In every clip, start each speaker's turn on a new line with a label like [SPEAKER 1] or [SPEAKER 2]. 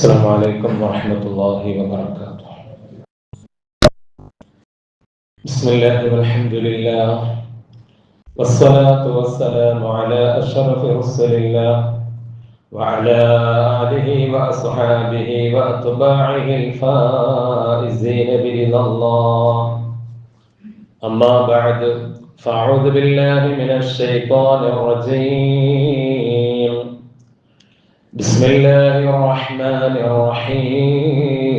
[SPEAKER 1] السلام عليكم ورحمة الله وبركاته. بسم الله والحمد لله والصلاة والسلام على أشرف رسل الله وعلى آله وأصحابه وأتباعه الفائزين برضا الله. أما بعد فأعوذ بالله من الشيطان الرجيم. بسم الله الرحمن الرحيم.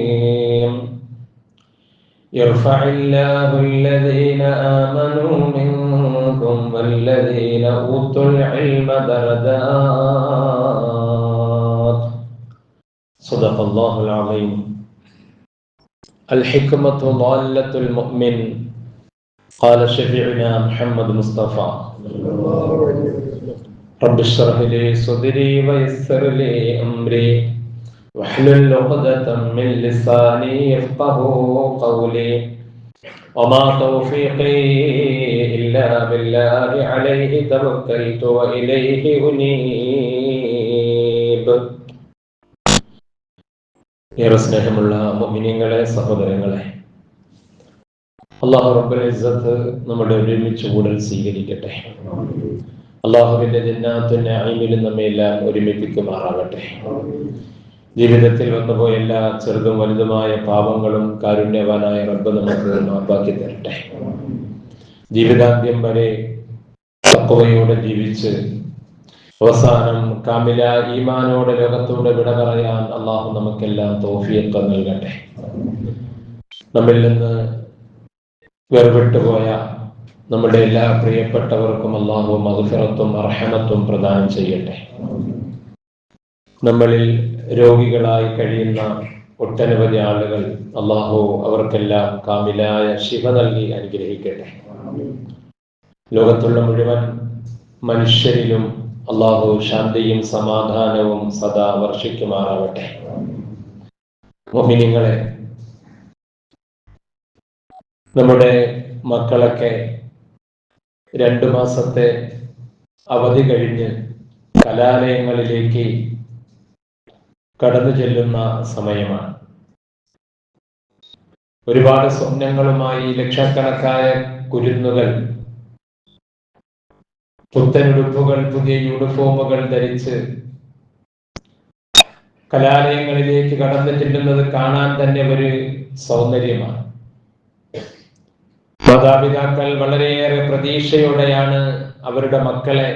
[SPEAKER 1] يرفع الله الذين آمنوا منكم والذين أوتوا العلم درجات. صدق الله العظيم. الحكمة ضالة المؤمن. قال شفيعنا محمد مصطفى رب اشرح لي صدري ويسر لي أمري واحلل عقدة من لساني يفقهوا قولي وما توفيقي إلا بالله عليه توكلت وإليه أنيب. ഏറെ സ്നേഹമുള്ള മുഅ്മിനീങ്ങളെ, സഹോദരങ്ങളെ, അല്ലാഹു റബ്ബുൽ ഇസ്സത്ത് നമ്മുടെ ഒരുമിച്ച് കൂടൽ സ്വീകരിക്കട്ടെ. അല്ലാഹുവിന്റെ ജന്നാത്തുൻ നഈമിൽ നമ്മെ എല്ലാം ഒരുമിപ്പിക്കുമാറാകട്ടെ. ജീവിതത്തിൽ വന്നുപോയ എല്ലാ ചെറുതും വലുതുമായ പാപങ്ങളും കാരുണ്യവാനായ റബ്ബ് നമുക്ക് മാപ്പാക്കി തരട്ടെ. ജീവിതാന്ത്യം വരെ തഖ്വയോടെ ജീവിച്ച് അവസാനം കാമില ഈമാനോടെ ലോകത്തോട് വിട പറയാൻ അല്ലാഹു നമുക്കെല്ലാം തൗഫീഖ് നൽകട്ടെ. നമ്മിൽ നിന്ന് വേർപെട്ടുപോയ നമ്മുടെ എല്ലാ പ്രിയപ്പെട്ടവർക്കും അല്ലാഹു മഗ്ഫിറത്തും റഹ്മത്തും പ്രദാനം ചെയ്യട്ടെ. നമ്മളിൽ രോഗികളായി കഴിയുന്ന ഒട്ടനവധി ആളുകൾ അല്ലാഹു അവർക്കെല്ലാം കാമിലായ ശിഫ നൽകി അനുഗ്രഹിക്കട്ടെ. ലോകത്തുള്ള മുഴുവൻ മനുഷ്യരിലും അല്ലാഹു ശാന്തിയും സമാധാനവും സദാ വർഷിക്കുമാറാവട്ടെ. മുഅ്മിനീങ്ങളെ, നമ്മുടെ മക്കളൊക്കെ 2 മാസത്തെ അവധി കഴിഞ്ഞ് കലാലയങ്ങളിലേക്ക് കടന്നു ചെല്ലുന്ന സമയമാണ്. ഒരുപാട് സ്വപ്നങ്ങളുമായി ലക്ഷക്കണക്കായ കുരുന്നുകൾ പുത്തനുടുപ്പുകൾ, പുതിയ യൂണിഫോമുകൾ ധരിച്ച് കലാലയങ്ങളിലേക്ക് കടന്നു ചെല്ലുന്നത് കാണാൻ തന്നെ ഒരു സൗന്ദര്യമാണ്. മാതാപിതാക്കൾ വളരെയേറെ പ്രതീക്ഷയോടെയാണ് അവരുടെ മക്കളെ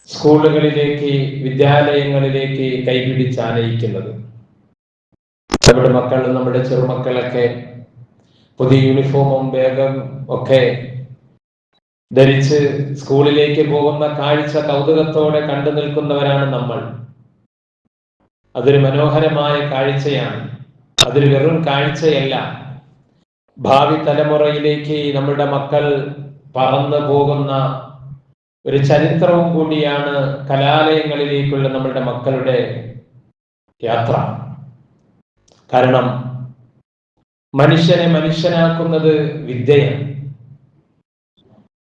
[SPEAKER 1] സ്കൂളുകളിലേക്ക്, വിദ്യാലയങ്ങളിലേക്ക് കൈപിടിച്ചാനയിക്കുന്നത്. നമ്മുടെ മക്കൾ, നമ്മുടെ ചെറുമക്കളൊക്കെ പുതിയ യൂണിഫോമും ബാഗും ഒക്കെ ധരിച്ച് സ്കൂളിലേക്ക് പോകുന്ന കാഴ്ച കൗതുകത്തോടെ കണ്ടു നിൽക്കുന്നവരാണ് നമ്മൾ. അതൊരു മനോഹരമായ കാഴ്ചയാണ്. അതൊരു വെറും കാഴ്ചയല്ല. ഭാവി തലമുറയിലേക്ക് നമ്മുടെ മക്കൾ പറന്നു പോകുന്ന ഒരു ചരിത്രവും കൂടിയാണ് കലാലയങ്ങളിലേക്കുള്ള നമ്മുടെ മക്കളുടെ യാത്ര. കാരണം മനുഷ്യനെ മനുഷ്യനാക്കുന്നത് വിദ്യയാണ്.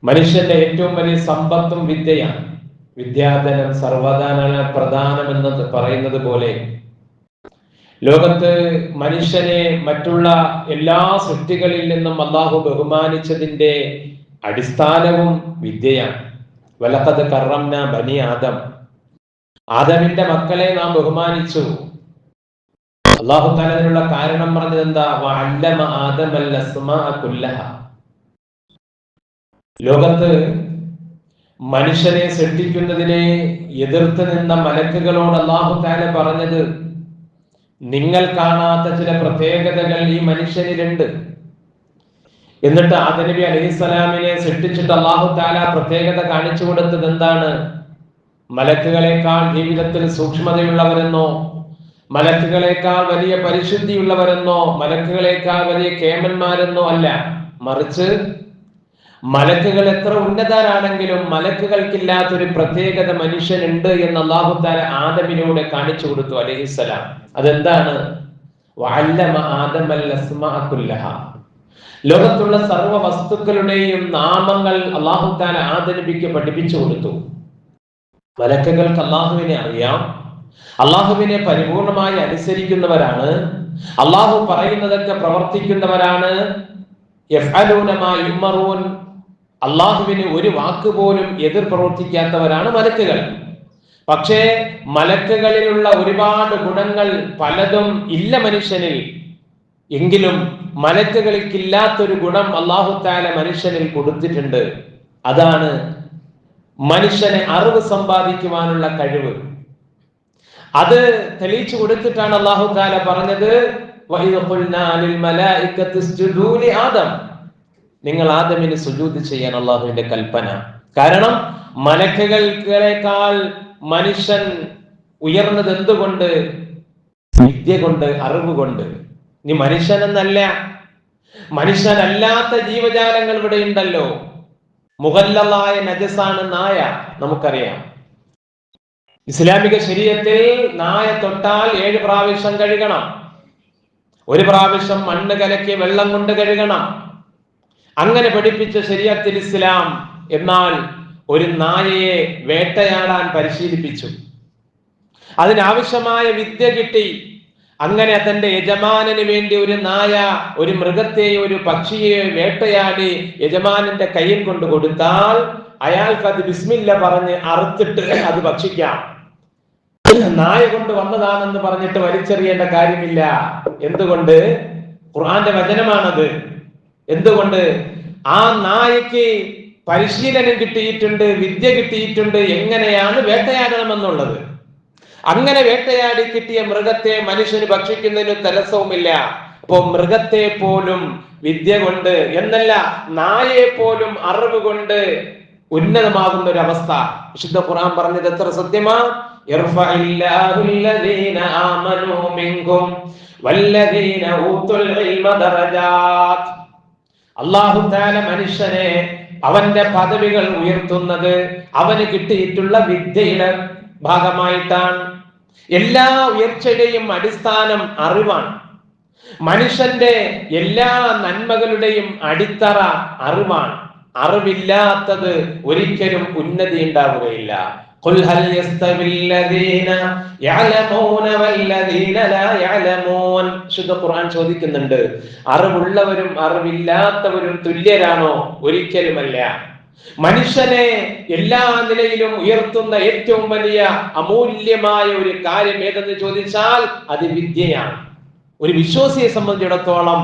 [SPEAKER 1] മനുഷ്യന്റെ ഏറ്റവും വലിയ സമ്പത്തും വിദ്യയാണ്. വിദ്യാധനം സർവ്വധന പ്രധാനം എന്ന് പറയുന്നത് പോലെ ലോകത്ത് മനുഷ്യനെ മറ്റുള്ള എല്ലാ സൃഷ്ടികളിൽ നിന്നും അല്ലാഹു ബഹുമാനിച്ചതിന്റെ അടിസ്ഥാനവും വിദ്യയാണ്. വലഖദ് കറംനാ ബനി ആദം. ആദമിന്റെ മക്കളെ നാം ബഹുമാനിച്ചു. അല്ലാഹു തആല അതിനുള്ള കാരണം പറഞ്ഞത് എന്താ? വഅല്ലമ ആദമൽ അസ്മാഅ കുല്ലഹ. ലോകത്ത് മനുഷ്യനെ സൃഷ്ടിക്കുന്നതിനെ എതിർത്ത് നിന്ന മലക്കുകളോട് അല്ലാഹു തആല പറഞ്ഞത്, നിങ്ങൾ കാണാത്ത ചില പ്രത്യേകതകൾ ഈ മനുഷ്യനിലുണ്ട്. എന്നിട്ട് ആദം നബി അലൈഹിസ്സലാമിനെ സൃഷ്ടിച്ചിട്ട് അല്ലാഹു തആല പ്രത്യേകത കാണിച്ചു കൊടുത്തത് എന്താണ്? മലക്കുകളെക്കാൾ ജീവിതത്തിൽ സൂക്ഷ്മതയുള്ളവരെന്നോ, മലക്കുകളെക്കാൾ വലിയ പരിശുദ്ധിയുള്ളവരെന്നോ, മലക്കുകളെക്കാൾ വലിയ കേമന്മാരെന്നോ അല്ല. മറിച്ച് മലക്കുകൾ എത്ര ഉന്നതരാണെങ്കിലും മലക്കുകൾക്കില്ലാത്തൊരു പ്രത്യേകത മനുഷ്യനുണ്ട് എന്ന് അല്ലാഹു തആല ആദമിനോട് കാണിച്ചു കൊടുത്തു അലൈഹിസ്സലാം. അതെന്താണ്? വഅല്ലമ ആദമൽ അസ്മാഅ കുല്ലഹ. ലോകത്തുള്ള സർവ്വ വസ്തുക്കളുടെയും നാമങ്ങൾ അല്ലാഹു തആല ആദം നബിക്ക് പഠിപ്പിച്ചു കൊടുത്തു. മലക്കുകൾക്ക് അല്ലാഹുവിനെ അറിയാം, അള്ളാഹുവിനെ പരിപൂർണമായി അനുസരിക്കുന്നവരാണ്, അള്ളാഹു പറയുന്നതൊക്കെ പ്രവർത്തിക്കുന്നവരാണ്. യഫ്അലൂന മാ യുമറൂൻ, അള്ളാഹുവിന് ഒരു വാക്ക് പോലും എതിർ പ്രവർത്തിക്കാത്തവരാണ് മലക്കുകൾ. പക്ഷേ മലക്കുകളിലുള്ള ഒരുപാട് ഗുണങ്ങൾ പലതും ഇല്ല മനുഷ്യനിൽ. എങ്കിലും മലക്കുകൾക്കില്ലാത്തൊരു ഗുണം അല്ലാഹു തആല മനുഷ്യനിൽ കൊടുത്തിട്ടുണ്ട്. അതാണ് മനുഷ്യനെ അറിവ് സമ്പാദിക്കുവാനുള്ള കഴിവ്. അത് തെളിയിച്ചു കൊടുത്തിട്ടാണ് അല്ലാഹു തആല പറഞ്ഞത്, വഇദ് ഖുൽനാ ലിൽ മലായികത്തി ഇസ്ജുദൂ ലി ആദം, നിങ്ങൾ ആദമിന് സുജൂദ് ചെയ്യാൻ അല്ലാഹുവിന്റെ കൽപ്പന. കാരണം മലക്കുകളേക്കാൾ മനുഷ്യൻ ഉയർന്നത് എന്തുകൊണ്ട്? വിദ്യ കൊണ്ട്, അറിവ് കൊണ്ട്. ഇനി മനുഷ്യനെന്നല്ല, മനുഷ്യനല്ലാത്ത ജീവജാലങ്ങൾ ഇവിടെ ഉണ്ടല്ലോ. മുഗല്ലളായ നജസാണ് നായ, നമുക്കറിയാം. ഇസ്ലാമിക ശരീഅത്തിൽ നായ തൊട്ടാൽ 7 പ്രാവശ്യം കഴുകണം, 1 പ്രാവശ്യം മണ്ണ് കലക്കിയ വെള്ളം കൊണ്ട് കഴുകണം. അങ്ങനെ പഠിപ്പിച്ച ശരീഅത്തിൽ ഇസ്ലാം. എന്നാൽ ഒരു നായയെ വേട്ടയാടാൻ പരിശീലിപ്പിച്ചു, അതിനാവശ്യമായ വിദ്യ കിട്ടി. അങ്ങനെ തന്റെ യജമാനന് വേണ്ടി ഒരു നായ ഒരു മൃഗത്തെയോ ഒരു പക്ഷിയെയോ വേട്ടയാടി യജമാനന്റെ കയ്യിൽ കൊണ്ട് കൊടുത്താൽ അയാൾക്ക് അത് ബിസ്മില്ല പറഞ്ഞ് അറുത്തിട്ട് അത് ഭക്ഷിക്കാം. നായ കൊണ്ട് വന്നതാണെന്ന് പറഞ്ഞിട്ട് വലിച്ചെറിയേണ്ട കാര്യമില്ല. എന്തുകൊണ്ട്? ഖുർആന്റെ വചനമാണത്. എന്തുകൊണ്ട്? ആ നായക്ക് പരിശീലനം കിട്ടിയിട്ടുണ്ട്, വിദ്യ കിട്ടിയിട്ടുണ്ട്, എങ്ങനെയാണ് വേട്ടയാടണമെന്നുള്ളത്. അങ്ങനെ വേട്ടയാടി കിട്ടിയ മൃഗത്തെ മനുഷ്യന് ഭക്ഷിക്കുന്നതിന് തടസ്സവുമില്ല. അപ്പോ മൃഗത്തെ പോലും വിദ്യ കൊണ്ട് എന്നല്ല, നായയെ പോലും അറിവ് കൊണ്ട് ഉന്നതമാകുന്ന ഒരു അവസ്ഥ വിശുദ്ധ ഖുർആൻ പറഞ്ഞത് എത്ര സത്യമാ. അല്ലാഹു തആല മനുഷ്യനെ അവന്റെ പദവികൾ ഉയർത്തുന്നത് അവന് കിട്ടിയിട്ടുള്ള വിദ്യയുടെ ഭാഗമായിട്ടാണ്. എല്ലാ ഉയർച്ചയുടെയും അടിസ്ഥാനം അറിവാണ്. മനുഷ്യന്റെ എല്ലാ നന്മകളുടെയും അടിത്തറ അറിവാണ്. അറിവില്ലാത്തത് ഒരിക്കലും ഉന്നതി ഉണ്ടാവുകയില്ല. ഖുൽ ഹൽ യസ്തവില്ലദീന യഅലമൂന വല്ലദീന ലാ യഅലമൂൻ. ശുദ്ധ ഖുർആൻ ചോദിക്കുന്നുണ്ട്, അറിവുള്ളവരും അറിവില്ലാത്തവരും തുല്യരാണോ? ഒരിക്കലുമല്ല. മനുഷ്യനെ എല്ലാ നിലയിലും ഉയർത്തുന്ന ഏറ്റവും വലിയ അമൂല്യമായ ഒരു കാര്യം ഏതെന്ന് ചോദിച്ചാൽ അത് വിദ്യയാണ്. ഒരു വിശ്വാസിയെ സംബന്ധിച്ചിടത്തോളം,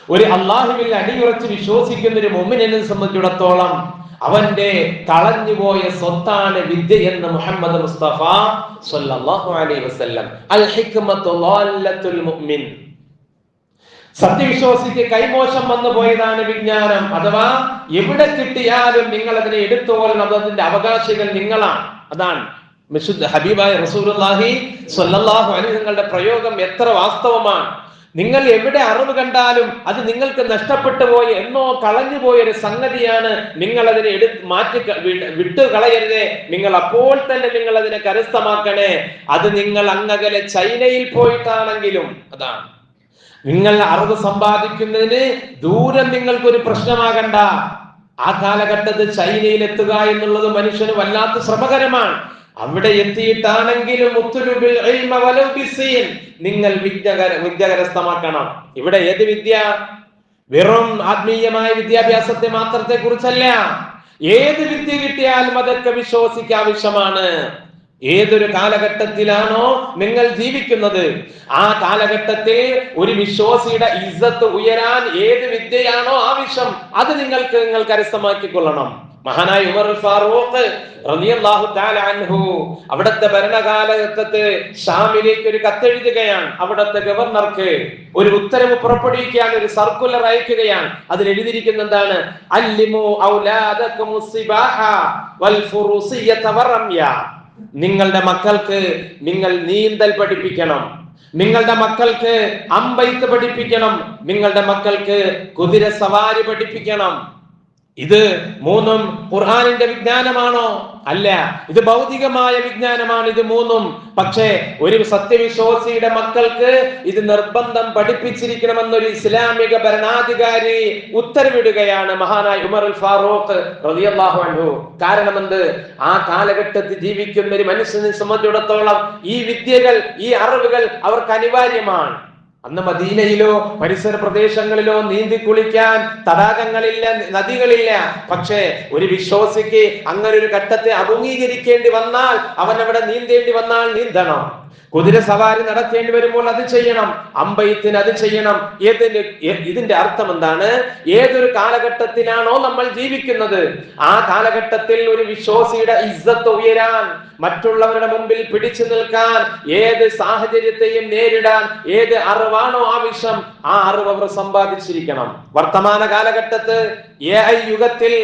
[SPEAKER 1] ഒരു അള്ളാഹുവിൽ അടിയുറച്ച് വിശ്വസിക്കുന്ന ഒരു മുഅ്മിനെ സംബന്ധിച്ചിടത്തോളം അവന്റെ കളഞ്ഞുപോയ സ്വത്താണ് വിദ്യ എന്ന് മുഹമ്മദ് മുസ്തഫ സ്വല്ലല്ലാഹു അലൈഹി വസല്ലം. അൽ ഹിക്മത്തു ളാല്ലത്തുൽ മുഅ്മിൻ. സത്യവിശ്വാസിക്ക് കൈമോശം വന്നു പോയതാണ് വിജ്ഞാനം. അഥവാ എവിടെ കിട്ടിയാലും നിങ്ങൾ അതിനെ എടുത്തുകൊള്ളണം, അതിന്റെ അവകാശികൾ നിങ്ങളാണ്. അതാണ് ഹബീബായ റസൂലുള്ളാഹി സ്വല്ലല്ലാഹു അലൈഹി വസല്ലമയുടെ പ്രയോഗം എത്ര വാസ്തവമാണ്. നിങ്ങൾ എവിടെ അറിവ് കണ്ടാലും അത് നിങ്ങൾക്ക് നഷ്ടപ്പെട്ടു പോയ എന്നോ കളഞ്ഞു പോയ ഒരു സംഗതിയാണ്. നിങ്ങൾ അതിനെ വിട്ടു കളയരുതേ. നിങ്ങൾ അപ്പോൾ തന്നെ നിങ്ങൾ അതിനെ കരസ്ഥമാക്കണേ. അത് നിങ്ങൾ അങ്ങകലെ ചൈനയിൽ പോയിട്ടാണെങ്കിലും അതാണ്. നിങ്ങൾ അറിവ് സമ്പാദിക്കുന്നതിന് ദൂരം നിങ്ങൾക്കൊരു പ്രശ്നമാകണ്ട. ആ കാലഘട്ടത്തിൽ ചൈനയിൽ എത്തുക എന്നുള്ളത് മനുഷ്യന് വല്ലാത്ത ശ്രമകരമാണ്. അവിടെ എത്തിയിട്ടാണെങ്കിലും നിങ്ങൾ വിദ്യ കരസ്ഥമാക്കണം. ഇവിടെ ഏത് വിദ്യ? വെറും ആത്മീയമായ വിദ്യാഭ്യാസത്തെ മാത്രത്തെ കുറിച്ചല്ല. ഏത് വിദ്യ കിട്ടിയാലും അതൊക്കെ വിശ്വാസിക്ക് ആവശ്യമാണ്. ഏതൊരു കാലഘട്ടത്തിലാണോ നിങ്ങൾ ജീവിക്കുന്നത്, ആ കാലഘട്ടത്തിൽ ഒരു വിശ്വാസിയുടെ ഇസ്സത്ത് ഉയരാൻ ഏത് വിദ്യയാണോ ആവശ്യം അത് നിങ്ങൾ കരസ്ഥമാക്കിക്കൊള്ളണം. മഹാനായ ഉമർ ഫാറൂഖ് റളിയല്ലാഹു തആല അൻഹു അവിടുത്തെ ഭരണകാലഘട്ടത്തിൽ ഷാമിലേക്ക് ഒരു കത്തെഴുതുകയാണ്. അവിടുത്തെ ഗവർണർക്ക് ഒരു ഉത്തരവ് പുറപ്പെടുവിക്കാൻ ഒരു സർക്കുലർ അയക്കുകയാണ്. അതിൽ എഴുതിയിരിക്കുന്ന എന്താണ്? അല്ലിമു ഔലാദകുമുസ് സിബാഹ വൽ ഫുറൂസിയ്യത വറമ്യ. നിങ്ങളുടെ മക്കൾക്ക് നിങ്ങൾ നീന്തൽ പഠിപ്പിക്കണം, നിങ്ങളുടെ മക്കൾക്ക് അമ്പെയ്ത്ത് പഠിപ്പിക്കണം, നിങ്ങളുടെ മക്കൾക്ക് കുതിര സവാരി പഠിപ്പിക്കണം. ഇത് മൂന്നും ഖുർആനിന്റെ വിജ്ഞാനമാണോ? അല്ല, ഇത് ഭൗതികമായ വിജ്ഞാനമാണ് ഇത് മൂന്നും. പക്ഷേ ഒരു സത്യവിശ്വാസിയുടെ മക്കൾക്ക് ഇത് നിർബന്ധം പഠിപ്പിച്ചിരിക്കണമെന്നൊരു ഇസ്ലാമിക ഭരണാധികാരി ഉത്തരവിടുകയാണ് മഹാനായ ഉമർ അൽ ഫാറൂഖ് റളിയല്ലാഹു അൻഹു. കാരണം എന്ത്? ആ കാലഘട്ടത്തിൽ ജീവിക്കുന്ന ഒരു മനുഷ്യനെ സംബന്ധിച്ചിടത്തോളം ഈ വിദ്യകൾ, ഈ അറിവുകൾ അവർക്ക് അനിവാര്യമാണ്. അന്ന് മദീനയിലോ പരിസര പ്രദേശങ്ങളിലോ നീന്തി കുളിക്കാൻ തടാകങ്ങളില്ല, നദികളില്ല. പക്ഷേ ഒരു വിശ്വാസിക്ക് അങ്ങനെ ഒരു ഘട്ടത്തെ അഭിമുഖീകരിക്കേണ്ടി വന്നാൽ, അവൻ അവിടെ നീന്തേണ്ടി വന്നാൽ നീന്തണം. കുതിര സവാരി നടത്തേണ്ടി വരുമ്പോൾ അത് ചെയ്യണം. അമ്പയത്തിന് അത് ചെയ്യണം. ഇതിന്റെ അർത്ഥം എന്താണ്? ഏതൊരു കാലഘട്ടത്തിലാണോ നമ്മൾ ജീവിക്കുന്നത്, ആ കാലഘട്ടത്തിൽ ഒരു വിശ്വാസിയുടെ ഇസ്സത്ത് ഉയരാൻ, മറ്റുള്ളവരുടെ മുമ്പിൽ പിടിച്ചു നിൽക്കാൻ, ഏത് സാഹചര്യത്തെയും നേരിടാൻ ഏത് അറിവാണോ ആവശ്യം, ആ അറിവ് അവർ സമ്പാദിച്ചിരിക്കണം. വർത്തമാന കാലഘട്ടത്ത് AI യുഗത്തിൽ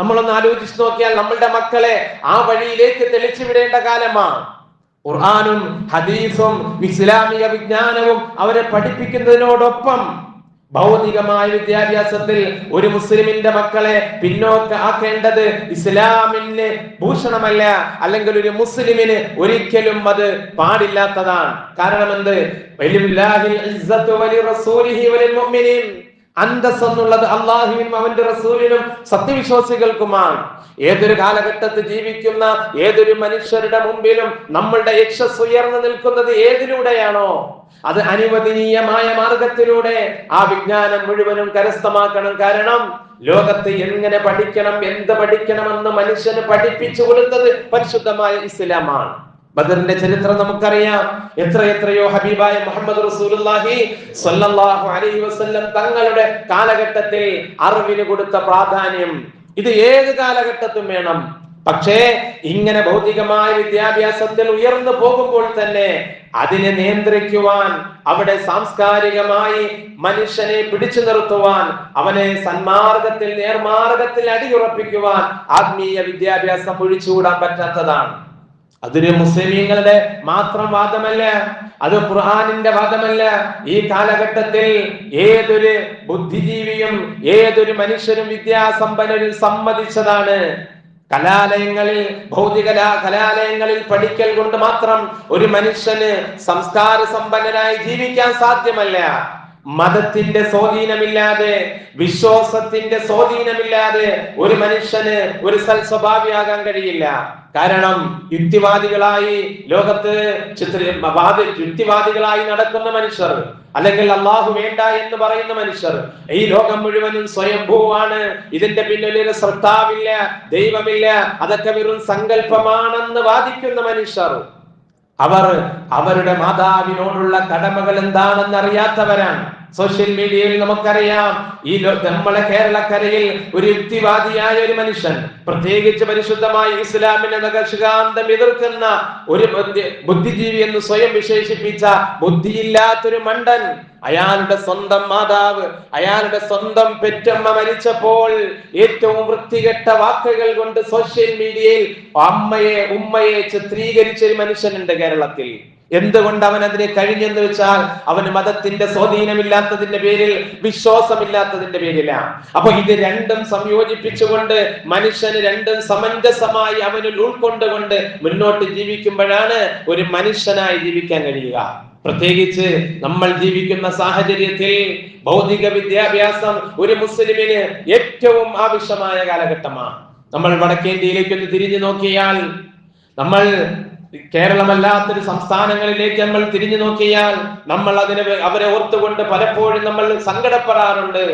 [SPEAKER 1] നമ്മളൊന്ന് ആലോചിച്ച് നോക്കിയാൽ നമ്മളുടെ മക്കളെ ആ വഴിയിലേക്ക് തെളിച്ചു വിടേണ്ട കാലമാണ്. ഖുർആനും ഹദീസും ഇസ്ലാമിക വിജ്ഞാനവും അവരെ പഠിപ്പിക്കുന്നതിനോടൊപ്പം ഭൗതികമായ വിദ്യാഭ്യാസത്തിൽ ഒരു മുസ്ലിമിന്റെ മക്കളെ പിന്നോക്ക ആക്കേണ്ടത് ഇസ്ലാമിന് ഭൂഷണമല്ല, അല്ലെങ്കിൽ ഒരു മുസ്ലിമിന് ഒരിക്കലും അത് പാടില്ലാത്തതാണ്. കാരണം എന്ത്? അന്തസ് എന്നുള്ളത് അള്ളാഹുവിനും അവന്റെ റസൂലിനും സത്യവിശ്വാസികൾക്കുമാണ്. ഏതൊരു കാലഘട്ടത്തിൽ ജീവിക്കുന്ന ഏതൊരു മനുഷ്യരുടെ മുമ്പിലും നമ്മളുടെ യശസ് ഉയർന്നു നിൽക്കുന്നത് ഏതിലൂടെയാണോ, അത് അനുവദനീയമായ മാർഗത്തിലൂടെ ആ വിജ്ഞാനം മുഴുവനും കരസ്ഥമാക്കണം. കാരണം ലോകത്ത് എങ്ങനെ പഠിക്കണം, എന്ത് പഠിക്കണമെന്ന് മനുഷ്യന് പഠിപ്പിച്ചു കൊടുത്തത് പരിശുദ്ധമായ ഇസ്ലാമാണ്. ബദറിന്റെ ചരിത്രം നമുക്കറിയാം. എത്രയോ ഹബീബായ മുഹമ്മദ് റസൂലുള്ളാഹി സ്വല്ലല്ലാഹു അലൈഹി വസല്ലം തങ്ങളുടെ കാലഘട്ടത്തിൽ അറിവിന് കൊടുത്ത പ്രാധാന്യം ഇത് ഏത് കാലഘട്ടത്തും വേണം. പക്ഷേ ഇങ്ങനെ ഭൗതികമായ വിദ്യാഭ്യാസത്തിൽ ഉയർന്നു പോകുമ്പോൾ തന്നെ അതിനെ നിയന്ത്രിക്കുവാൻ, അവിടെ സാംസ്കാരികമായി മനുഷ്യനെ പിടിച്ചു നിർത്തുവാൻ, അവനെ സന്മാർഗത്തിൽ, നേർമാർഗത്തിൽ അടിയുറപ്പിക്കുവാൻ ആത്മീയ വിദ്യാഭ്യാസം ഒഴിച്ചുകൂടാൻ പറ്റാത്തതാണ്. അതൊരു മുസ്ലിമീങ്ങളുടെ മാത്രം വാദമല്ല, അത് ഖുർആനിന്റെ വാദമല്ല. ഈ കാലഘട്ടത്തിൽ ഏതൊരു ബുദ്ധിജീവിയും ഏതൊരു മനുഷ്യരും വിദ്യാസമ്പന്നരും സമ്മതിച്ചതാണ്. കലാലയങ്ങളിൽ, ഭൗതിക കലാലയങ്ങളിൽ പഠിക്കൽ കൊണ്ട് മാത്രം ഒരു മനുഷ്യന് സംസ്കാര സമ്പന്നനായി ജീവിക്കാൻ സാധ്യമല്ല. മതത്തിന്റെ സ്വാധീനമില്ലാതെ, വിശ്വാസത്തിന്റെ സ്വാധീനമില്ലാതെ ഒരു മനുഷ്യന് ഒരു സൽസ്വഭാവിയാകാൻ കഴിയില്ല. കാരണം യുക്തിവാദികളായി ലോകത്ത് യുക്തിവാദികളായി നടക്കുന്ന മനുഷ്യർ, അല്ലെങ്കിൽ അള്ളാഹു വേണ്ട എന്ന് പറയുന്ന മനുഷ്യർ, ഈ ലോകം മുഴുവനും സ്വയംഭൂവാണ്, ഇതിന്റെ പിന്നിൽ ഒരു സൃഷ്ടാവില്ല, ദൈവമില്ല, അതൊക്കെ വെറും സങ്കല്പമാണെന്ന് വാദിക്കുന്ന മനുഷ്യർ, അവർ അവരുടെ മാതാവിനോടുള്ള കടമകൾ എന്താണെന്ന് അറിയാത്തവരാണ്. സോഷ്യൽ മീഡിയയിൽ നമുക്കറിയാം, ഈ നമ്മളെ കേരളക്കരയിൽ ഒരു യുക്തിവാദിയായ ഒരു മനുഷ്യൻ, പ്രത്യേകിച്ച് പരിശുദ്ധമായ ഇസ്ലാമിനെ നഖശികാന്തം എതിർക്കുന്ന ഒരു ബുദ്ധിജീവി എന്ന് സ്വയം വിശേഷിപ്പിച്ച ബുദ്ധിയില്ലാത്തൊരു മണ്ടൻ, അയാളുടെ സ്വന്തം മാതാവ്, അയാളുടെ സ്വന്തം പെറ്റമ്മ മരിച്ചപ്പോൾ ഏറ്റവും വൃത്തികെട്ട വാക്കുകൾ കൊണ്ട് സോഷ്യൽ മീഡിയയിൽ ഉമ്മയെ ചിത്രീകരിച്ച ഒരു മനുഷ്യനുണ്ട് കേരളത്തിൽ. എന്തുകൊണ്ട് അവൻ അതിനെ കഴിഞ്ഞെന്ന് വെച്ചാൽ അവന് മതത്തിന്റെ സ്വാധീനമില്ലാത്തതിന്റെ പേരിൽ, വിശ്വാസമില്ലാത്തതിന്റെ പേരിലാണ്. അപ്പൊ ഇത് രണ്ടും സംയോജിപ്പിച്ചുകൊണ്ട് മനുഷ്യന് രണ്ടും സമഞ്ജസമായി അവനിൽ ഉൾക്കൊണ്ടുകൊണ്ട് മുന്നോട്ട് ജീവിക്കുമ്പോഴാണ് ഒരു മനുഷ്യനായി ജീവിക്കാൻ കഴിയുക. പ്രത്യേകിച്ച് നമ്മൾ ജീവിക്കുന്ന സാഹചര്യത്തിൽ ഭൗതിക വിദ്യാഭ്യാസം ഒരു മുസ്ലിമിന് ഏറ്റവും ആവശ്യമായ കാലഘട്ടമാണ്. നമ്മൾ വടക്കേന്ത്യയിലേക്ക് ഒന്ന് തിരിഞ്ഞു നോക്കിയാൽ, നമ്മൾ കേരളമല്ലാത്തൊരു സംസ്ഥാനങ്ങളിലേക്ക് നമ്മൾ തിരിഞ്ഞു നോക്കിയാൽ, നമ്മൾ അവരെ ഓർത്തുകൊണ്ട് പലപ്പോഴും നമ്മൾ സങ്കടപ്പെടാറുണ്ട്.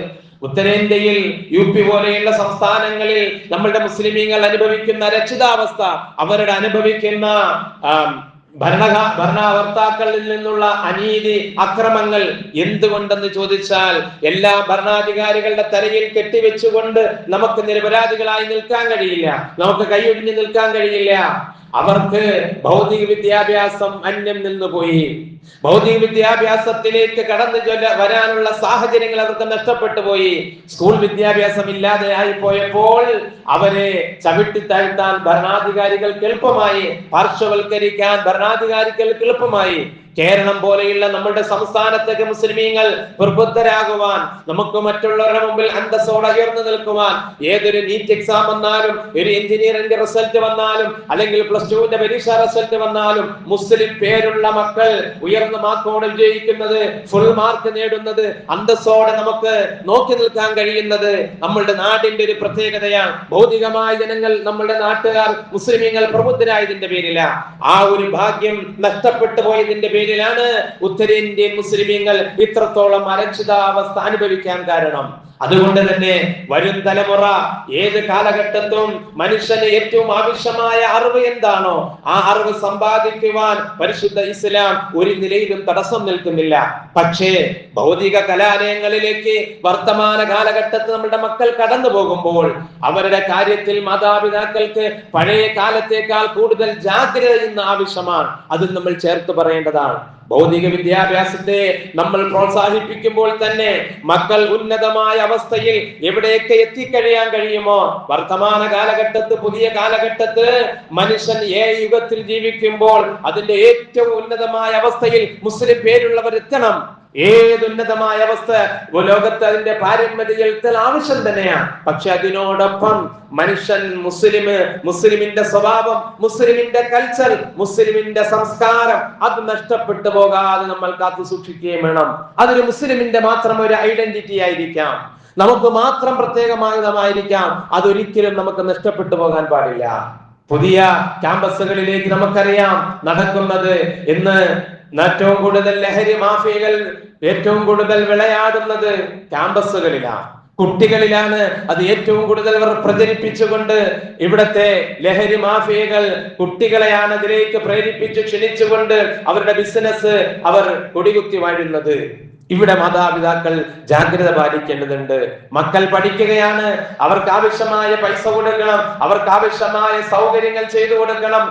[SPEAKER 1] ഉത്തരേന്ത്യയിൽ UP പോലെയുള്ള സംസ്ഥാനങ്ങളിൽ നമ്മളുടെ മുസ്ലിമീങ്ങൾ അനുഭവിക്കുന്ന രക്ഷിതാവസ്ഥ, അവരുടെ അനുഭവിക്കുന്ന ഭരണകർത്താക്കളിൽ നിന്നുള്ള അനീതി, അക്രമങ്ങൾ എന്തുകൊണ്ടെന്ന് ചോദിച്ചാൽ, എല്ലാ ഭരണാധികാരികളുടെ തലയിൽ കെട്ടിവെച്ചുകൊണ്ട് നമുക്ക് നിരപരാധികളായി നിൽക്കാൻ കഴിയില്ല, നമുക്ക് കൈയൊഴിഞ്ഞു നിൽക്കാൻ കഴിയില്ല. അവർക്ക് ഭൗതിക വിദ്യാഭ്യാസം അന്യം നിന്നുപോയി. ഭൗതിക വിദ്യാഭ്യാസത്തിലേക്ക് കടന്നു വരാനുള്ള സാഹചര്യങ്ങൾ അവർക്ക് നഷ്ടപ്പെട്ടു പോയി. സ്കൂൾ വിദ്യാഭ്യാസം ഇല്ലാതെയായി പോയപ്പോൾ അവരെ ചവിട്ടിത്താഴ്ത്താൻ ഭരണാധികാരികൾക്ക് എളുപ്പമായി, പാർശ്വവൽക്കരിക്കാൻ ഭരണാധികാരികൾക്ക് എളുപ്പമായി. കേരളം പോലെയുള്ള നമ്മുടെ സംസ്ഥാനത്തേക്ക് മുസ്ലിമീങ്ങൾ പ്രബുദ്ധരാകുവാൻ, നമുക്ക് മറ്റുള്ളവരുടെ മുമ്പിൽ അന്തസ്സോടെ ഉയർന്നു നിൽക്കുവാൻ, ഏതൊരു നീറ്റ് എക്സാം വന്നാലും, ഒരു എഞ്ചിനീയറിംഗ് റിസൾട്ട് വന്നാലും, അല്ലെങ്കിൽ +2 പരീക്ഷാ റിസൾട്ട് വന്നാലും, മുസ്ലിം പേരുള്ള മക്കൾ ഉയർന്ന മാർക്കോടെ വിജയിക്കുന്നത്, ഫുൾ മാർക്ക് നേടുന്നത്, അന്തസ്സോടെ നമുക്ക് നോക്കി നിൽക്കാൻ കഴിയുന്നത് നമ്മളുടെ നാടിന്റെ ഒരു പ്രത്യേകതയാണ്. ഭൗതികമായ ജനങ്ങൾ, നമ്മളുടെ നാട്ടുകാർ, മുസ്ലിമീങ്ങൾ പ്രബുദ്ധരായതിന്റെ പേരില, ആ ഒരു ഭാഗ്യം നഷ്ടപ്പെട്ടു പോയതിന്റെ പേരിലാണ് ഉത്തരേന്ത്യൻ മുസ്ലിമീങ്ങൾ ഇത്രത്തോളം അരക്ഷിതാവസ്ഥ അനുഭവിക്കാൻ കാരണം. അതുകൊണ്ട് തന്നെ വരും തലമുറ ഏത് കാലഘട്ടത്തും മനുഷ്യന് ഏറ്റവും ആവശ്യമായ അറിവ് എന്താണോ ആ അറിവ് സമ്പാദിക്കുവാൻ പരിശുദ്ധ ഇസ്ലാം ഒരു നിലയിലും തടസ്സം നിൽക്കുന്നില്ല. പക്ഷേ ഭൗതിക കലാലയങ്ങളിലേക്ക് വർത്തമാന കാലഘട്ടത്തിൽ നമ്മുടെ മക്കൾ കടന്നു പോകുമ്പോൾ അവരുടെ കാര്യത്തിൽ മാതാപിതാക്കൾക്ക് പഴയ കാലത്തേക്കാൾ കൂടുതൽ ജാഗ്രത ഇന്ന് ആവശ്യമാണ്. അത് നമ്മൾ ചേർത്ത് പറയേണ്ടതാണ്. ഭൗതിക വിദ്യാഭ്യാസത്തെ നമ്മൾ പ്രോത്സാഹിപ്പിക്കുമ്പോൾ തന്നെ മക്കൾ ഉന്നതമായ അവസ്ഥയിൽ എവിടെയൊക്കെ എത്തിക്കഴിയാൻ കഴിയുമോ, വർത്തമാന കാലഘട്ടത്ത്, പുതിയ കാലഘട്ടത്ത് മനുഷ്യൻ യുഗത്തിൽ ജീവിക്കുമ്പോൾ അതിന്റെ ഏറ്റവും ഉന്നതമായ അവസ്ഥയിൽ മുസ്ലിം പേരുള്ളവർ എത്തണം. ഏതുന്നതമായ അവസ്ഥ ലോകത്ത് അതിന്റെ പാരമ്പര്യത്തിൽ ആവശ്യം തന്നെയാണ്. പക്ഷെ അതിനോടൊപ്പം മനുഷ്യൻ മുസ്ലിമിന്റെ സ്വഭാവം, മുസ്ലിമിന്റെ കൾച്ചർ, മുസ്ലിമിന്റെ സംസ്കാരം അത് നഷ്ടപ്പെട്ടു പോകാതെ നമ്മൾ കാത്തു സൂക്ഷിക്കുകയും വേണം. അതൊരു മുസ്ലിമിന്റെ മാത്രം ഒരു ഐഡന്റിറ്റി ആയിരിക്കാം, നമുക്ക് മാത്രം പ്രത്യേകമായതായിരിക്കാം. അതൊരിക്കലും നമുക്ക് നഷ്ടപ്പെട്ടു പോകാൻ പാടില്ല. പുതിയ ക്യാമ്പസുകളിലേക്ക് നമുക്കറിയാം നടക്കുന്നത് ഇന്ന് ഏറ്റവും കൂടുതൽ ലഹരി മാഫിയകൾ ഏറ്റവും കൂടുതൽ വിളയാടുന്നത് ക്യാമ്പസുകളിലാണ്, കുട്ടികളിലാണ്. അത് ഏറ്റവും കൂടുതൽ അവർ പ്രചരിപ്പിച്ചുകൊണ്ട് ഇവിടത്തെ ലഹരി മാഫിയകൾ കുട്ടികളെയാണ് അതിലേക്ക് പ്രേരിപ്പിച്ച് ക്ഷണിച്ചുകൊണ്ട് അവരുടെ ബിസിനസ് അവർ കൊടികുത്തി വാഴുന്നത്. ഇവിടെ മാതാപിതാക്കൾ ജാഗ്രത പാലിക്കേണ്ടതുണ്ട്. മക്കൾ പഠിക്കുകയാണ്, അവർക്ക് ആവശ്യമായ പൈസ കൊടുക്കണം, അവർക്ക് ആവശ്യമായ സൗകര്യങ്ങൾ ചെയ്തു കൊടുക്കണം.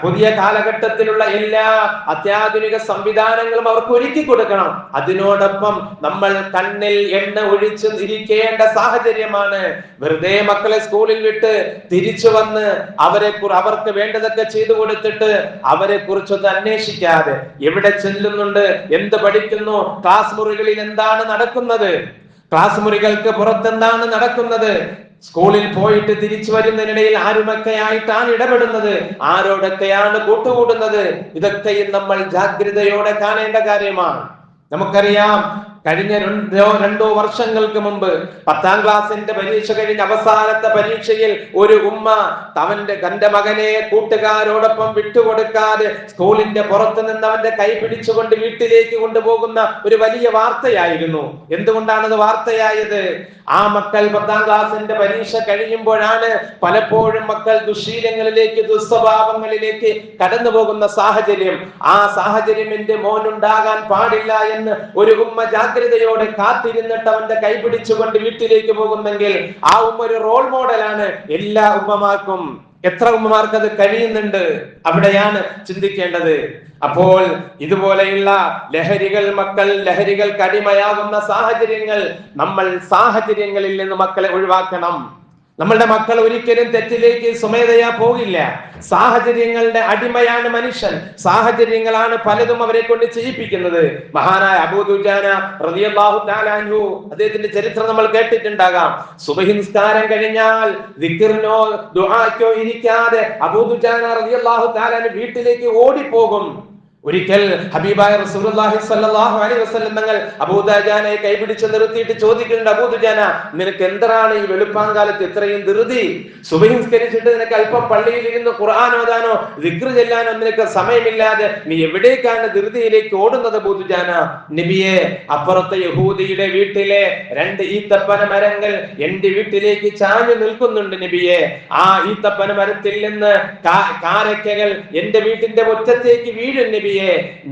[SPEAKER 1] പുതിയ കാലഘട്ടത്തിലുള്ള എല്ലാ അത്യാധുനിക സംവിധാനങ്ങളും അവർക്ക് ഒരുക്കി കൊടുക്കണം. അതിനോടൊപ്പം നമ്മൾ കണ്ണിൽ എണ്ണ ഒഴിച്ച് ഇരിക്കേണ്ട സാഹചര്യമാണ്. വെറുതെ മക്കളെ സ്കൂളിൽ വിട്ട് തിരിച്ചു വന്ന് അവർക്ക് വേണ്ടതൊക്കെ ചെയ്തു കൊടുത്തിട്ട് അവരെ കുറിച്ചൊന്ന് അന്വേഷിക്കാതെ എവിടെ ചെല്ലുന്നുണ്ട്, എന്ത് പഠിക്കുന്നു, ക്ലാസ് മുറികളിൽ എന്താണ് നടക്കുന്നത്, ക്ലാസ് മുറികൾക്ക് പുറത്തെന്താണ് നടക്കുന്നത്, സ്കൂളിൽ പോയിട്ട് തിരിച്ചു വരുന്നതിനിടയിൽ ആരുമൊക്കെയായിട്ടാണ് ഇടപെടുന്നത്, ആരോടൊക്കെയാണ് കൂട്ടുകൂടുന്നത്, ഇതൊക്കെയും നമ്മൾ ജാഗ്രതയോടെ കാണേണ്ട കാര്യമാണ്. നമുക്കറിയാം, കഴിഞ്ഞ 2 വർഷങ്ങൾക്ക് മുമ്പ് 10ാം ക്ലാസ്സിന്റെ പരീക്ഷ കഴിഞ്ഞ അവസാനത്തെ പരീക്ഷയിൽ ഒരു ഉമ്മ തന്റെ മകനെ കൂട്ടുകാരോടൊപ്പം വിട്ടുകൊടുക്കാതെ സ്കൂളിന്റെ പുറത്തു നിന്ന് അവന്റെ കൈ പിടിച്ചുകൊണ്ട് വീട്ടിലേക്ക് കൊണ്ടുപോകുന്ന ഒരു വലിയ വാർത്തയായിരുന്നു. എന്തുകൊണ്ടാണത് വാർത്തയായത്? ആ മക്കൾ 10ാം ക്ലാസ്സിന്റെ പരീക്ഷ കഴിയുമ്പോഴാണ് പലപ്പോഴും മക്കൾ ദുശ്ശീലങ്ങളിലേക്ക്, ദുസ്വഭാവങ്ങളിലേക്ക് കടന്നു പോകുന്ന സാഹചര്യം. ആ സാഹചര്യം എന്റെ മോനുണ്ടാകാൻ പാടില്ല എന്ന് ഒരു ഉമ്മ ജാഗ്രതയോടെ കാത്തിരുന്നിട്ട് അവന്റെ കൈ പിടിച്ചുകൊണ്ട് വീട്ടിലേക്ക് പോകുന്നെങ്കിൽ ആ ഉമ്മ ഒരു റോൾ മോഡലാണ് എല്ലാ ഉമ്മമാർക്കും. എത്ര ഉമ്മമാർക്ക് അത് കഴിയുന്നുണ്ട്? അവിടെയാണ് ചിന്തിക്കേണ്ടത്. അപ്പോൾ ഇതുപോലെയുള്ള ലഹരികൾക്ക് അടിമയാകുന്ന സാഹചര്യങ്ങളിൽ നിന്ന് മക്കളെ ഒഴിവാക്കണം. നമ്മളുടെ മക്കൾ ഒരിക്കലും തെറ്റിലേക്ക് സ്വമേധയാ പോകില്ല. സാഹചര്യങ്ങളുടെ അടിമയാണ് മനുഷ്യൻ. സാഹചര്യങ്ങളാണ് പലതും അവരെ കൊണ്ട് ചെയ്യിപ്പിക്കുന്നത്. മഹാനായ അബൂ ദുജാന റളിയല്ലാഹു തആല അൻഹു, അദ്ദേഹത്തിന്റെ ചരിത്രം നമ്മൾ കേട്ടിട്ടുണ്ടാകാം. സുബഹി നിസ്കാരം കഴിഞ്ഞാൽ ദിക്റിനോ ദുആക്കോ ഇരിക്കാതെ അബൂ ദുജാന റളിയല്ലാഹു തആല വീട്ടിലേക്ക് ഓടിപ്പോകും. ഒരിക്കൽ ഹബീബായ റസൂലുള്ളാഹി സ്വല്ലല്ലാഹു അലൈഹി വസല്ലം തങ്ങൾ അബൂ ദുജാനയെ കൈപിടിച്ച് നിർത്തിയിട്ട് ചോദിക്കുന്നുണ്ട്, അബൂ ദുജാന, നിനക്ക് എന്താണ് ഈ വെളുപ്പാങ്കാലത്ത് ഇത്രയും ധൃതി? സുബഹി നിസ്കരിച്ചിട്ട് നിനക്ക് അല്പം പള്ളിയിൽ ഇരുന്ന് ഖുർആൻ ഓതാനോ ദിക്ർ ചൊല്ലാനോ നിനക്ക് സമയമില്ലാതെ നീ എവിടേക്കാണ് ധൃതിയിലേക്ക് ഓടുന്നത് അബൂ ദുജാന? നബിയെ, അപ്പുറത്തെ യഹൂദിയുടെ വീട്ടിലെ 2 ഈത്തപ്പന മരങ്ങൾ എന്റെ വീട്ടിലേക്ക് ചാഞ്ഞു നിൽക്കുന്നുണ്ട് നബിയെ. ആ ഈത്തപ്പന മരത്തിൽ നിന്ന് കാരക്കകൾ എന്റെ വീട്ടിന്റെ മുറ്റത്തേക്ക് വീഴും നബിയെ.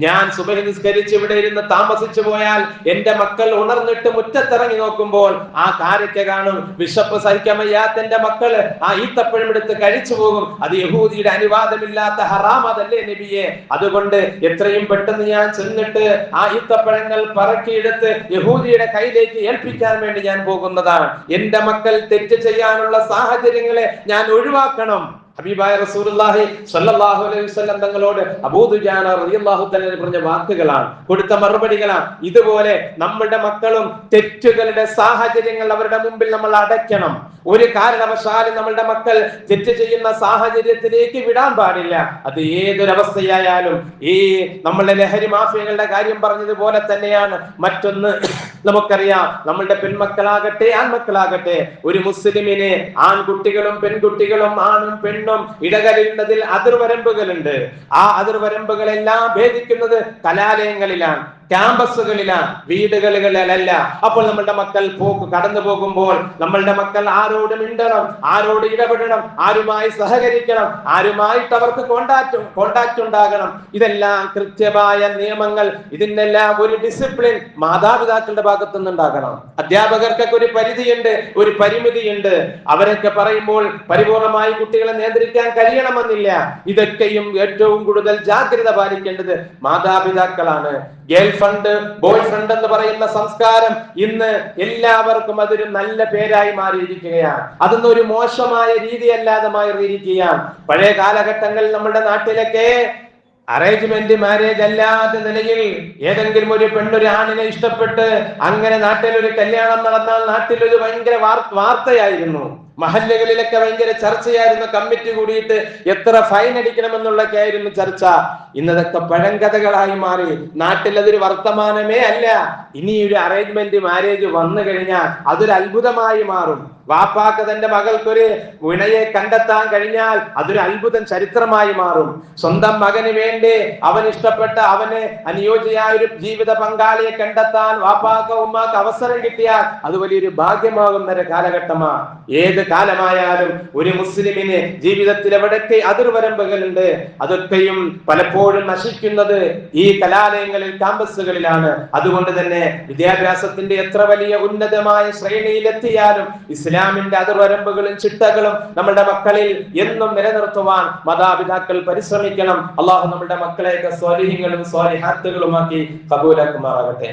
[SPEAKER 1] ഞാൻ സുബഹി നിസ്കരിച്ച് ഇവിടെ ഇരുന്ന് താമസിച്ചു പോയാൽ എന്റെ മക്കൾ ഉണർന്നിട്ട് മുറ്റത്തിറങ്ങി നോക്കുമ്പോൾ ആ കാരക്ക കാണും. വിശപ്പ് സഹിക്കാൻ വയ്യാത്ത എന്റെ മക്കള് ആ ഈത്തപ്പഴം എടുത്ത് കഴിച്ചു പോകും. അത് യഹൂദിയുടെ അനുവാദമില്ലാത്ത ഹറാമതല്ലേ നബിയെ? അതുകൊണ്ട് എത്രയും പെട്ടെന്ന് ഞാൻ ചെന്നിട്ട് ആ ഈത്തപ്പഴങ്ങൾ പറക്കിയെടുത്ത് യഹൂദിയുടെ കയ്യിലേക്ക് ഏൽപ്പിക്കാൻ വേണ്ടി ഞാൻ പോകുന്നതാണ്. എന്റെ മക്കൾ തെറ്റ് ചെയ്യാനുള്ള സാഹചര്യങ്ങളെ ഞാൻ ഒഴിവാക്കണം. ഹബീബായ റസൂലുള്ളാഹി സ്വല്ലല്ലാഹു അലൈഹി വസല്ലം തങ്ങളോട് അബൂ ദുജാന റളിയല്ലാഹു തആല പറഞ്ഞ വാക്കുകളാണ്, കൊടുത്ത മറുപടികളാണ്. ഇതുപോലെ നമ്മുടെ മക്കളും തെറ്റുകളുടെ സാഹചര്യങ്ങൾ അവരുടെ മുമ്പിൽ നമ്മൾ അടയ്ക്കണം. ഒരു കാരണവശാലും നമ്മളുടെ മക്കൾ തെറ്റ് ചെയ്യുന്ന സാഹചര്യത്തിലേക്ക് വിടാൻ പാടില്ല. അത് ഏതൊരവസ്ഥയായാലും. ഈ നമ്മളുടെ ലഹരി മാഫിയകളുടെ കാര്യം പറഞ്ഞതുപോലെ തന്നെയാണ്. മറ്റൊന്ന് നമുക്കറിയാം, നമ്മളുടെ പെൺമക്കളാകട്ടെ ആൺമക്കളാകട്ടെ, ഒരു മുസ്ലിമിന് ആൺകുട്ടികളും പെൺകുട്ടികളും ആണും പെണ്ണും ഇടകലരുന്നതിൽ അതിർവരമ്പുകളുണ്ട്. ആ അതിർവരമ്പുകളെല്ലാം ഭേദിക്കുന്നത് കലാലയങ്ങളിലാണ്, ക്യാമ്പസുകളിലാണ്, വീടുകളിലല്ല. അപ്പോൾ നമ്മളുടെ മക്കൾ കടന്നു പോകുമ്പോൾ നമ്മളുടെ മക്കൾ ആരോട് മിണ്ടണം, ആരോട് ഇടപെടണം, ആരുമായി സഹകരിക്കണം, ആരുമായിട്ട് അവർക്ക് കോണ്ടാക്ട് ഉണ്ടാകണം. ഇതെല്ലാം കൃത്യമായ നിയമങ്ങൾ, ഇതിനെല്ലാം ഒരു ഡിസിപ്ലിൻ മാതാപിതാക്കളുടെ ഭാഗത്തുനിന്നുണ്ടാകണം. അധ്യാപകർക്കൊക്കെ ഒരു പരിധിയുണ്ട്, ഒരു പരിമിതിയുണ്ട്. അവരൊക്കെ പറയുമ്പോൾ പരിപൂർണമായി കുട്ടികളെ നിയന്ത്രിക്കാൻ കഴിയണമെന്നില്ല. ഇതൊക്കെയും ഏറ്റവും കൂടുതൽ ജാഗ്രത പാലിക്കേണ്ടത് മാതാപിതാക്കളാണ്. ഗേൾ ഫ്രണ്ട്, ബോയ് ഫ്രണ്ട് എന്ന് പറയുന്ന സംസ്കാരം ഇന്ന് എല്ലാവർക്കും അതൊരു നല്ല പേരായി മാറിയിരിക്കുകയാണ്. അതൊന്നും ഒരു മോശമായ രീതിയല്ലാതെ മാറിയിരിക്കുകയാണ്. പഴയ കാലഘട്ടങ്ങളിൽ നമ്മുടെ നാട്ടിലൊക്കെ അറേഞ്ച്മെന്റ് മാരേജ് അല്ലാത്ത നിലയിൽ ഏതെങ്കിലും ഒരു പെണ്ണൊരു ആണിനെ ഇഷ്ടപ്പെട്ട് അങ്ങനെ നാട്ടിൽ ഒരു കല്യാണം നടന്നാൽ നാട്ടിലൊരു ഭയങ്കര വാർത്തയായിരുന്നു. മഹല്ലകളിലൊക്കെ ഭയങ്കര ചർച്ചയായിരുന്നു. കമ്മിറ്റി കൂടിയിട്ട് എത്ര ഫൈൻ അടിക്കണമെന്നുള്ളൊക്കെ ആയിരുന്നു ചർച്ച. ഇന്നതൊക്കെ പഴങ്കഥകളായി മാറി. നാട്ടിൽ അതൊരു വർത്തമാനമേ അല്ല. ഇനി ഒരു അറേഞ്ച്മെന്റ് മാരേജ് വന്നു കഴിഞ്ഞാൽ അതൊരു അത്ഭുതമായി മാറും. വാപ്പാക്ക് തന്റെ മകൾക്കൊരു വിണയെ കണ്ടെത്താൻ കഴിഞ്ഞാൽ അതൊരു അത്ഭുതം, ചരിത്രമായി മാറും. സ്വന്തം മകന് വേണ്ടി അവൻ ഇഷ്ടപ്പെട്ട, അവന് അനുയോജ്യയായ ഒരു ജീവിത പങ്കാളിയെ കണ്ടെത്താൻ വാപ്പാക്ക് ഉമ്മാക്ക് അവസരം കിട്ടിയാൽ അത് വലിയൊരു ഭാഗ്യമാകുന്ന ഒരു കാലഘട്ടമാണ്. ഏത് കാലമായാലും ഒരു മുസ്ലിമിന് ജീവിതത്തിൽ എവിടൊക്കെ അതിർവരമ്പുകളുണ്ട് അതൊക്കെയും പലപ്പോഴും നശിക്കുന്നത് ഈ കലാലയങ്ങളിൽ, ക്യാമ്പസുകളിലാണ്. അതുകൊണ്ട് തന്നെ വിദ്യാഭ്യാസത്തിന്റെ എത്ര വലിയ ഉന്നതമായ ശ്രേണിയിലെത്തിയാലും ഇസ്ലാമിന്റെ അതിർവരമ്പുകളും ചിട്ടകളും നമ്മുടെ മക്കളിൽ എന്നും നിലനിർത്തുവാൻ മാതാപിതാക്കൾ പരിശ്രമിക്കണം. അള്ളാഹു നമ്മുടെ മക്കളെയൊക്കെ സ്വാലിഹീങ്ങളും സ്വാലിഹാത്തുകളുമാക്കി കബൂലാക്കുമാറാകട്ടെ.